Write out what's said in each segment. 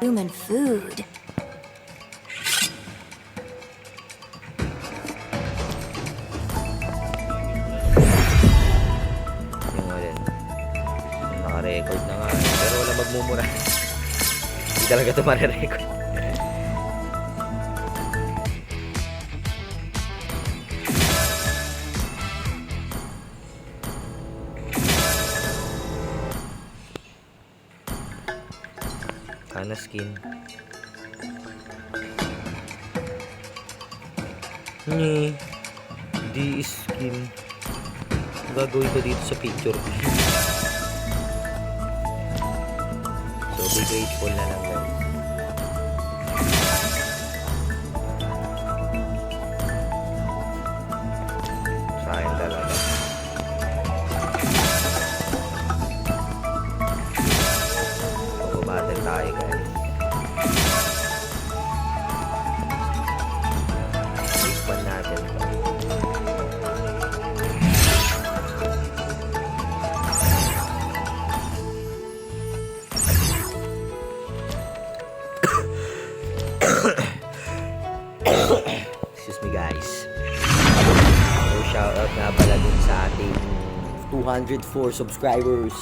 Human food. Yung alin. Naka-record na nga. Pero wala magmumura. Hindi talaga ito marirecord. Ana skin. Di skin. Gagawin ko dito sa picture. So be grateful na lang guys. Sayang talaga. Battle tayo guys. Respawn natin. Excuse me guys. So shoutout nga pala dun sa ating 204 subscribers.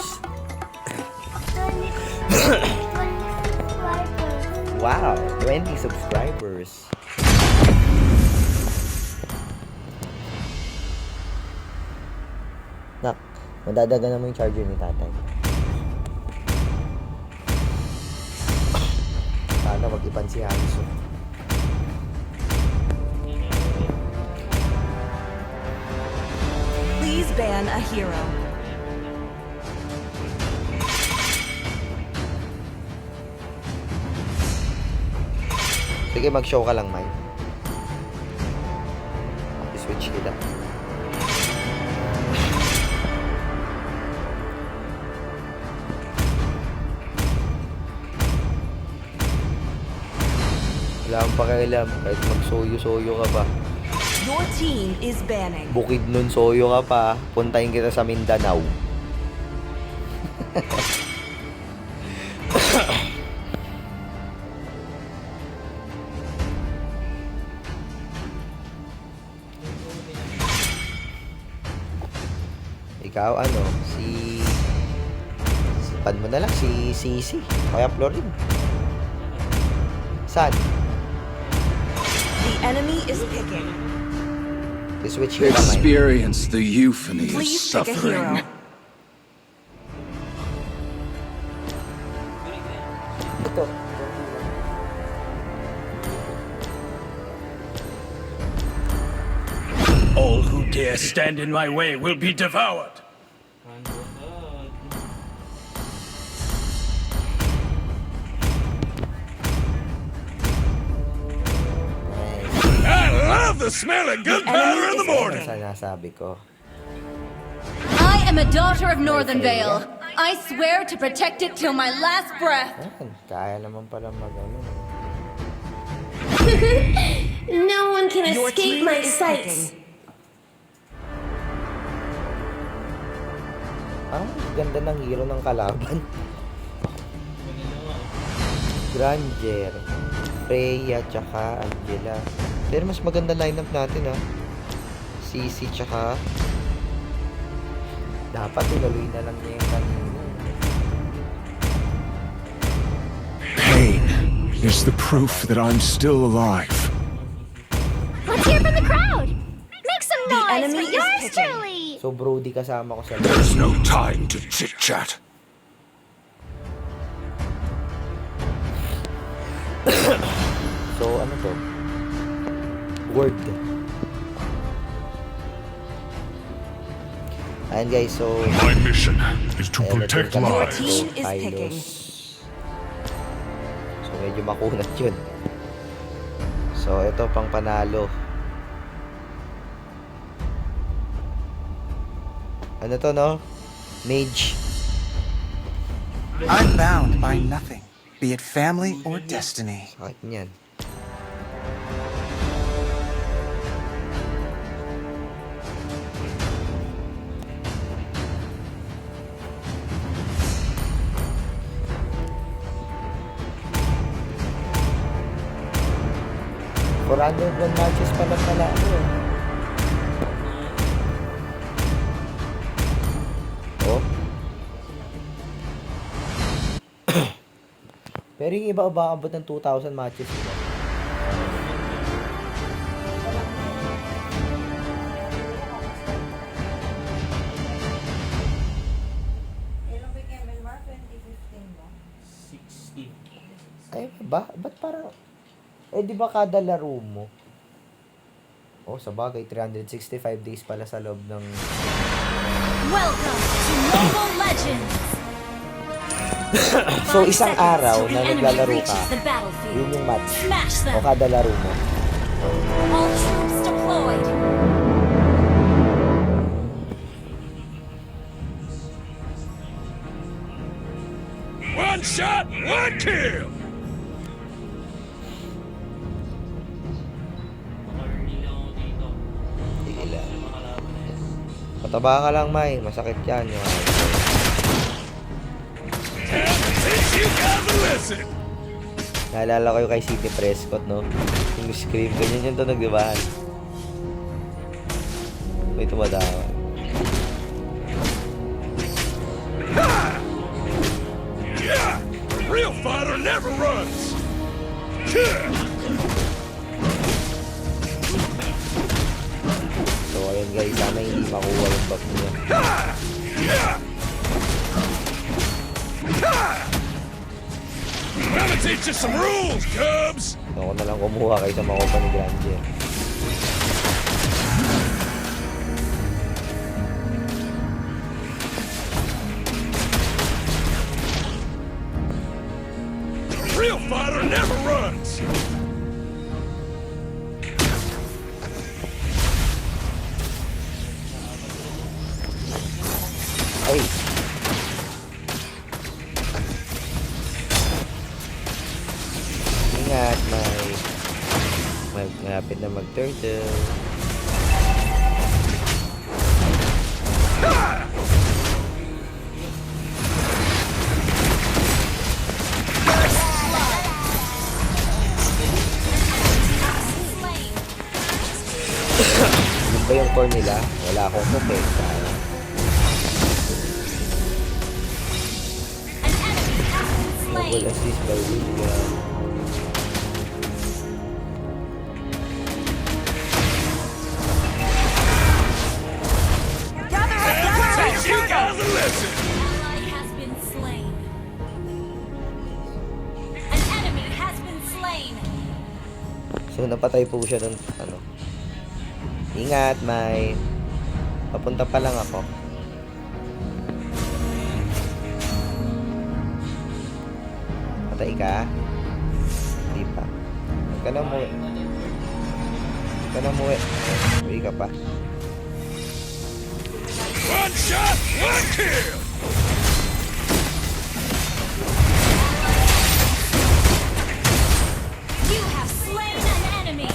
Wow, 20 subscribers. Nak, madadagan naman yung charger ni tatay. Sana mag-ipan si Hanso. Please ban a hero. Sige, mag-show ka lang, Mai. I-switch kita. Wala akong pakialam. Kahit mag-soyo-soyo ka ba. Your team is banning. Bukid nun, soyo ka pa. Puntahin kita sa Mindanao. Ikaw ano, sipan mo na lang si Sisi, kaya Florin. Saan? The enemy is picking. I-switch here na Mai. Experience the euphony of Please pick a hero. suffering. Ito. All who dare stand in my way will be devoured. Nice. I love the smell of gunpowder in the Ano morning. sinasabi ko? I am a daughter of Northern Vale. I swear to protect it till my last breath. Ayan, kaya naman pala mag-ano. No one can Your escape team my is sights. picking. Ang ganda ng hero ng kalaban. Granger, Freya, tsaka Angela. Pero mas maganda lineup natin ha. Sisi tsaka dapat ilaluin na lang niya yung kanina. Pain is the proof that I'm still alive. Let's hear from the crowd. Make some The noise enemy for is yours picking. truly. So Brody kasama ko sa There's no time to chit-chat. So ano to? Word. Ayan guys, so My mission is to ayan, protect ito yung Your kanila. lives. team is Pylos. picking. So medyo makunat yun. So ito pang panalo. Ano to no? Mage. I'm bound by nothing, be it family or destiny. Sakit niyan. 401 matches pala pala ako eh. Oh. Pero yung iba abot ng 2,000 matches nila. Ay, ba't parang... Eh, di ba kada laro mo? Oh, sa bagay, 365 days pala sa loob ng... Welcome to Mobile Legends! So, isang araw Till na the enemy naglalaro reaches ka, the battlefield. yun yung match. Smash O them! kada laro mo. All troops deployed! One shot, one kill! Sige lang. Pataba ka lang, May. Masakit yan. Yung... Teach you guys a lesson! Naalala ko yung kay City Prescott, no? Yung scream, ganyan yung tunog, di ba? May tumadawa. Yeah! A real fighter never runs! Yeah! So, ayun guys, sana hindi makuha yung buff niya. Yeah! Gonna teach you some rules, Cubs! Ako na lang kumuha kaysa makuha ni Granger. A real fighter never runs! Ay! Ingat, malapit na mag-turtle. Yun ba yung core nila? Wala akong hook eh. Sayang. Double assist by William. Teach you guys a lesson! Ally has been slain. An enemy has been slain. So, napatay po siya ng ano. Ingat, May. Papunta pa lang ako. Patay ka? Hindi pa. Huwag ka na umuwi. Huwag ka na umuwi. Uwi ka pa. One shot, one kill! You have slain an enemy.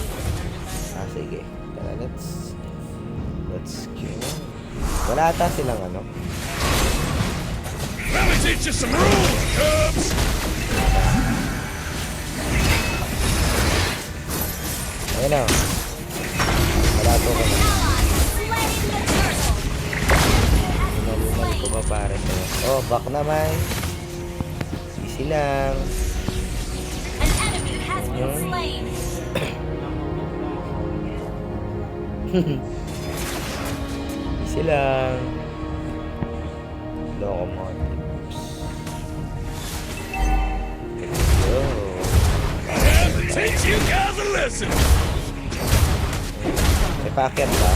Ah, sige. Tara, let's kill. Wala ata silang ano. Let me teach you some rules, Cubs! Ayun na. Wala to ko na. Slain the turtle. Nalunan ko pa pare sa'yo. Oh, back na, May. Easy lang. An enemy has been slain. Easy lang. Locomotives. Let's go. Time to teach you guys a lesson! May packet ba?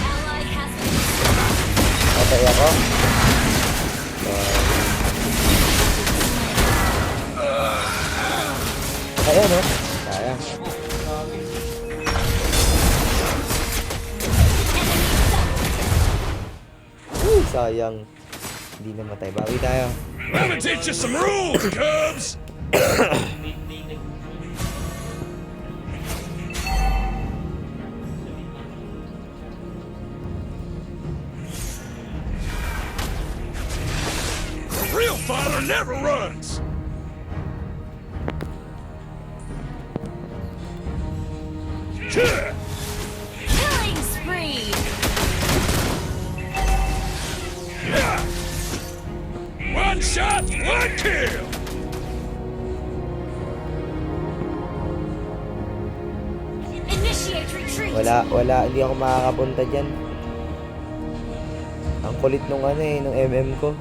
Ally has been Patay ako? Ayun, no? Sayang. Uy, sayang. Hindi namatay. Bawi tayo. Let me teach you some rules, Cubs! A real real fighter never runs. Killing spree! One shot, one kill. Initiate retreat! Wala, hindi ako makakapunta dyan. Ang kulit nung nung MM ko.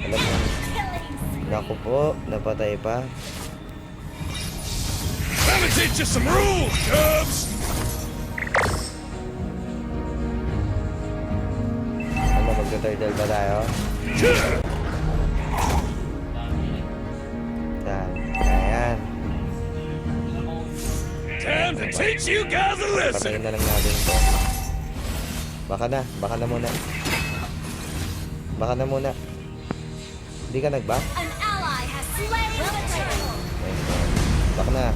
Alam mo, naku po, napatay pa. Let me teach you some rules, Cubs. Ano, magta-turtle ba tayo? Ayan. Time to teach you guys a lesson. Patayin na lang natin to. Baka na muna. Baka na muna. Hindi ka nag-back? An ally has slain the turtle! Baka na.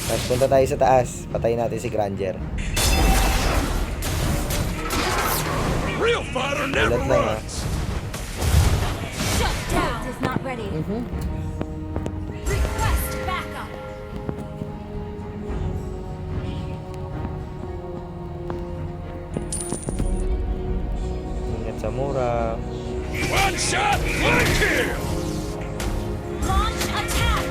Tapos punta tayo sa taas. Patayin natin si Granger. Real fighter never Ulat lang, ha. runs. Shut down! Is not ready. Request backup! Ingat sa mura. One shot, one kill. Launch attack!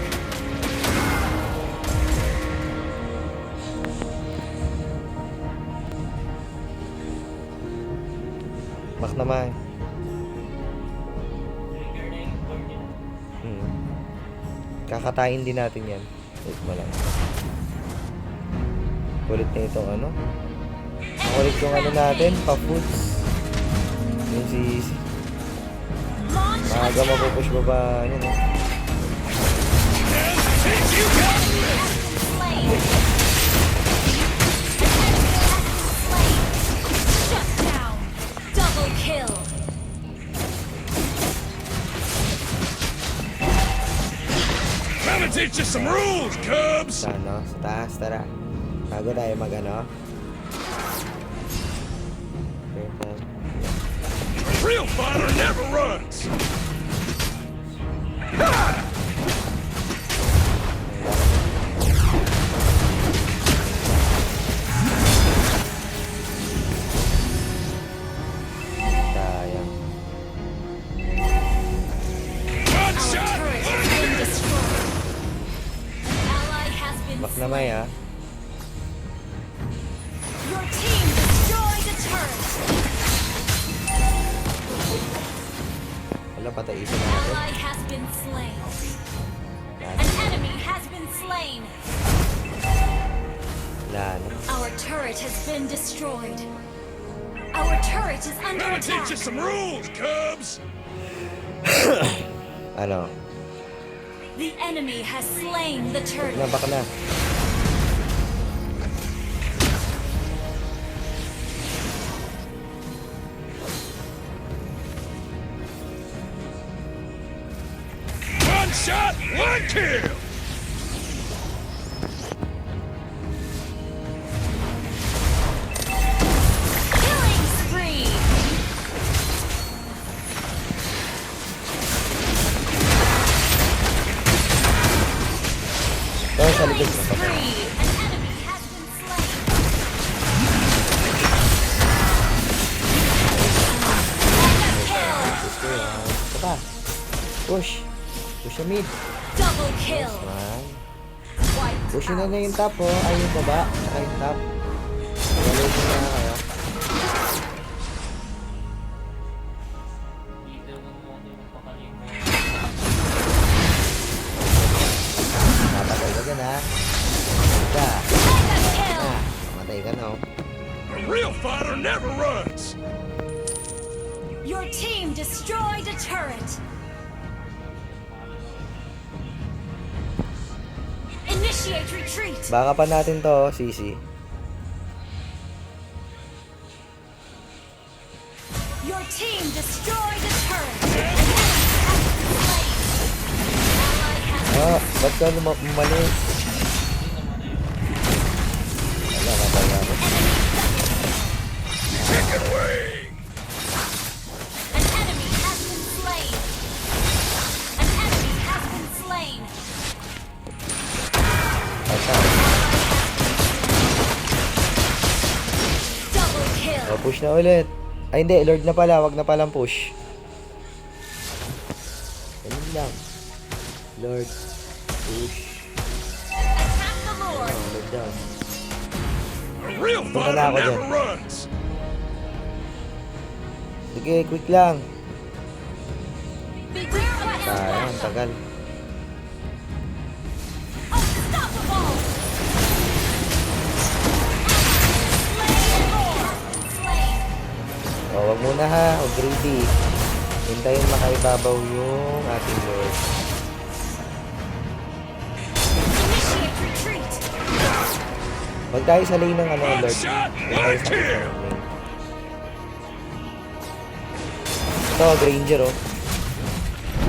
Bak naman. Kakatayin din natin yan. Wait mo lang. Kulit na itong ano. Kulit yung natin, pa-foods. Yung si... Launch Maaga attack! mapupush baba yun eh. Teach you guys a lesson. Slain! An enemy has been slain! Shut down! Double kill! Let me teach you some rules, Cubs. Sa ano, sa taas, tara. Bago tayo mag-ano. Real fighter never runs. Sayang. One shot, Turret one has been kill. destroyed. An ally has been Bak na may slain. ha. Your team destroyed a turret. Wala, patay isa An natin. ally has been slain. Yan. An enemy has been slain. Wala na. Our turret has been destroyed. Our turret is under Let me teach you attack. some rules, Cubs. Ano? The enemy has slain the Na, turret. baka na. One shot, one kill. Killing spree. Ito, sa likod Killing mo. Baka na. spree. An enemy has been slain. Mega kill. Push ko yan. Ito pa. Push. Push yung mid. Double kill. Man. Wiped Push na out. na yung top oh. Ay, yung baba. Saka yung top. Walay ko na kayo. Napatay ka dyan ha. Ika. Mega kill. Ah, matay ka na oh. A real fighter never runs. Your team destroyed a turret. Initiate retreat. Baka pa natin to, oh, Sisi. Your team destroyed a turret. An enemy has been slain. Ally has Ah, ba't ka umalis? Wala, Push na ulit. Ay, hindi. Lord na pala. Wag na palang push. Ganun lang. Lord. Push. Attack the Lord. Lord down. A real Punta na ako dyan. runs. Sige, quick lang. Beware of my Sayang, ang tagal. unstoppable. O, wag muna ha. O, greedy. Hintayin makaibabaw yung ating Lord. Initiate retreat. Wag tayo sa lane ng ano, Lord. Shot, Wag tayo one sa kill. lane. Ito, Granger, oh.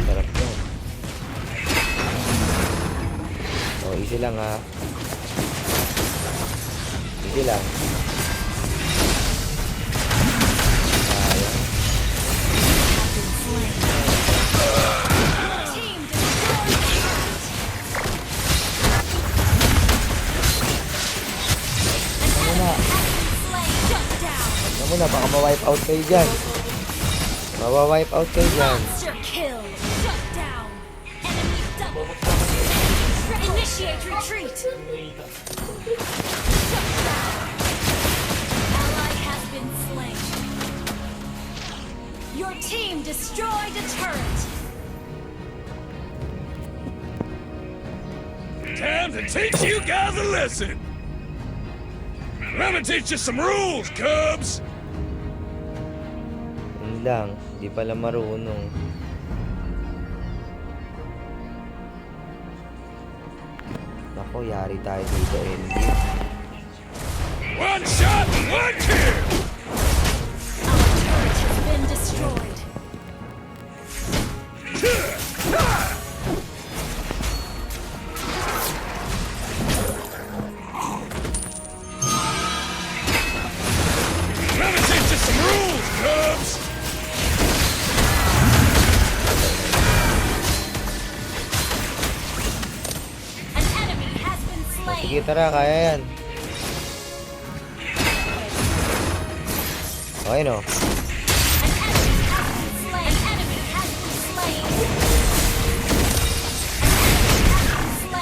Sarap yan. O, easy lang, ha. Easy lang. Sayang. Team destroyed. Ano muna? Slain. Shut down. Ano muna? Baka ma-wipe out kayo dyan. Ma-wipe out kayo dyan. Monster kill. Shut down. Enemy double. Initiate retreat. Shut down. Ally has been slain. Your team destroyed a turret. Time to teach you guys a lesson. Let me teach you some rules, Cubs. Yun lang. Hindi pala marunong. Nako, yari tayo dito, NB. One shot, one kill. Our turret has been destroyed. Let me teach you some rules, Cubs. An enemy has been slain. Sige, tara, kaya yan. Okay, no? An enemy has been slain. An enemy has been slain.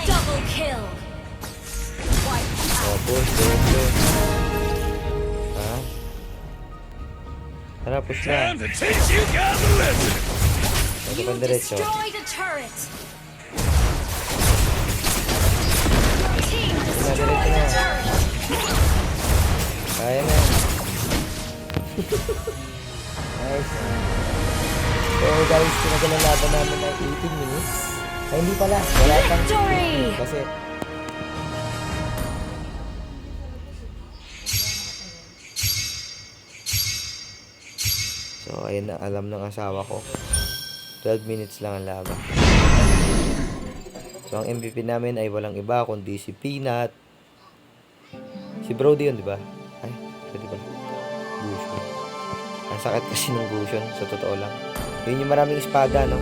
Double kill. Oh, push, push, push. Ha? Tara, push na. Time to teach you guys a lesson. Ito You pang diretso. destroyed a turret. Your team destroyed a turret. Kaya na. Nice. So guys, pinagalan laban namin ng 18 minutes. Ay, hindi pala. Wala pang Victory! 18 kasi so, ayun na, alam ng asawa ko. 12 minutes lang ang laban. So, ang MVP namin ay walang iba kundi si Peanut. Si Brody yun, di ba? Ay, pwede ba? Gusion. Ang sakit kasi ng Gusion, sa totoo lang. Yun yung maraming espada, no?